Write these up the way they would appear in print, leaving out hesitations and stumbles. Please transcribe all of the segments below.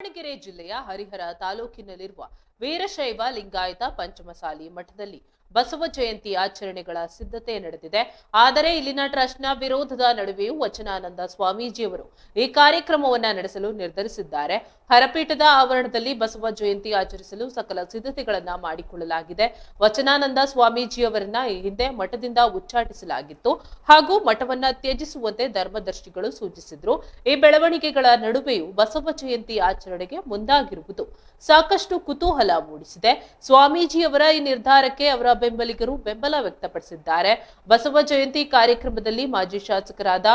ದಾವಣಗೆರೆ ಜಿಲ್ಲೆಯ ಹರಿಹರ ತಾಲೂಕಿನಲ್ಲಿರುವ ವೀರಶೈವ ಲಿಂಗಾಯತ ಪಂಚಮಸಾಲಿ ಮಠದಲ್ಲಿ ಬಸವ ಜಯಂತಿ ಆಚರಣೆಗಳ ಸಿದ್ಧತೆ ನಡೆದಿದೆ. ಆದರೆ ಇಲ್ಲಿನ ಟ್ರಸ್ಟ್ನ ವಿರೋಧದ ನಡುವೆಯೂ ವಚನಾನಂದ ಸ್ವಾಮೀಜಿಯವರು ಈ ಕಾರ್ಯಕ್ರಮವನ್ನು ನಡೆಸಲು ನಿರ್ಧರಿಸಿದ್ದಾರೆ. ಹರಪೀಠದ ಆವರಣದಲ್ಲಿ ಬಸವ ಜಯಂತಿ ಆಚರಿಸಲು ಸಕಲ ಸಿದ್ಧತೆಗಳನ್ನು ಮಾಡಿಕೊಳ್ಳಲಾಗಿದೆ. ವಚನಾನಂದ ಸ್ವಾಮೀಜಿಯವರನ್ನ ಈ ಹಿಂದೆ ಮಠದಿಂದ ಉಚ್ಚಾಟಿಸಲಾಗಿತ್ತು ಹಾಗೂ ಮಠವನ್ನ ತ್ಯಜಿಸುವಂತೆ ಧರ್ಮದರ್ಶಿಗಳು ಸೂಚಿಸಿದ್ರು. ಈ ಬೆಳವಣಿಗೆಗಳ ನಡುವೆಯೂ ಬಸವ ಜಯಂತಿ ಆಚರಣೆಗೆ ಮುಂದಾಗಿರುವುದು ಸಾಕಷ್ಟು ಕುತೂಹಲ ಮೂಡಿಸಿದೆ. ಸ್ವಾಮೀಜಿಯವರ ಈ ನಿರ್ಧಾರಕ್ಕೆ ಅವರ ಬೆಂಬಲಿಗರು ಬೆಂಬಲ ವ್ಯಕ್ತಪಡಿಸಿದ್ದಾರೆ. ಬಸವ ಜಯಂತಿ ಕಾರ್ಯಕ್ರಮದಲ್ಲಿ ಮಾಜಿ ಶಾಸಕರಾದ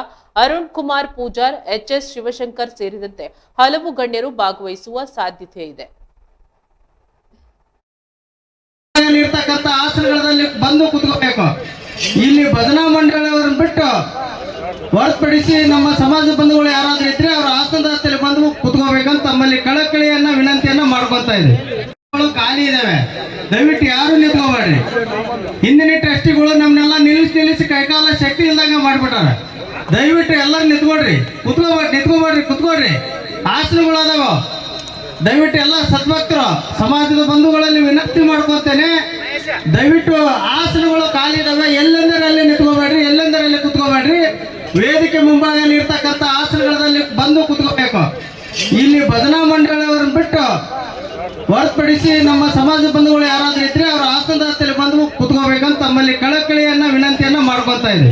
ಅರುಣ್ ಕುಮಾರ್ ಪೂಜಾರ್, ಎಚ್ಎಸ್ ಶಿವಶಂಕರ್ ಸೇರಿದಂತೆ ಹಲವು ಗಣ್ಯರು ಭಾಗವಹಿಸುವ ಸಾಧ್ಯತೆ ಇದೆ. ಆಸನಗಳಲ್ಲಿ ಬಂದು ಕುತ್ಕೋಬೇಕು. ಇಲ್ಲಿ ಭಜನಾ ಮಂಡಳಿಯವರನ್ನು ಬಿಟ್ಟು ಹೊರತುಪಡಿಸಿ ನಮ್ಮ ಸಮಾಜ ಬಂಧುಗಳು ಯಾರಾದ್ರೂ ಇದ್ರೆ ಅವರ ಆಸನದ ಹತ್ತಿರ ಬಂದು ಕುತ್ಕೋಬೇಕಂತ ತಮ್ಮಲ್ಲಿ ಕಳಕಳಿಯನ್ನ ವಿನಂತಿಯನ್ನ ಮಾಡ್ಕೊತಾ ಇದೆ. ಖಾಲಿ ಇದಾವೆ, ದಯವಿಟ್ಟು ಯಾರು ನಿಂತ್ಕೋಬೇಡ್ರಿ. ಹಿಂದಿನ ಟ್ರಸ್ಟಿಗಳು ನಮ್ನೆಲ್ಲ ನಿಲ್ಲಿಸಿ ಕೈಕಾಲ ಶಕ್ತಿ ಇಲ್ದಂಗ ಮಾಡ್ಬಿಟ್ಟಾರ. ದಯವಿಟ್ಟು ಎಲ್ಲರೂ ನಿಂತ್ಕೊಡ್ರಿ, ಕುತ್ಕೋಬೇಡ್ರಿ. ಆಸನಗಳು ಅದಾವ. ದಯವಿಟ್ಟು ಎಲ್ಲ ಸದ್ಭಕ್ತರು ಸಮಾಜದ ಬಂಧುಗಳಲ್ಲಿ ವಿನಂತಿ ಮಾಡ್ಕೊತೇನೆ, ದಯವಿಟ್ಟು ಆಸನಗಳು ಖಾಲಿ ಇದಾವೆ. ಎಲ್ಲೆಂದರಲ್ಲಿ ನಿಂತ್ಕೋಬೇಡ್ರಿ, ಕುತ್ಕೋಬೇಡ್ರಿ. ವೇದಿಕೆ ಮುಂಭಾಗದಲ್ಲಿ ಇರ್ತಕ್ಕಂಥ ಆಸನಗಳಲ್ಲಿ ಬಂದು ಕುತ್ಕೋಬೇಕು. ಇಲ್ಲಿ ಭಜನಾ ಮಂಡಳಿಯವರನ್ನು ಬಿಟ್ಟು ಹೊರತುಪಡಿಸಿ ನಮ್ಮ ಸಮಾಜ ಬಂಧುಗಳು ಯಾರಾದ್ರೂ ಇದ್ರೆ ಅವರ ಆಸನದ ಹತ್ತಿರ ಬಂದು ಕುತ್ಕೋಬೇಕಂತ ತಮ್ಮಲ್ಲಿ ಕಳಕಳಿಯನ್ನ ವಿನಂತಿಯನ್ನ ಮಾಡ್ಕೊತಾ ಇದೆ.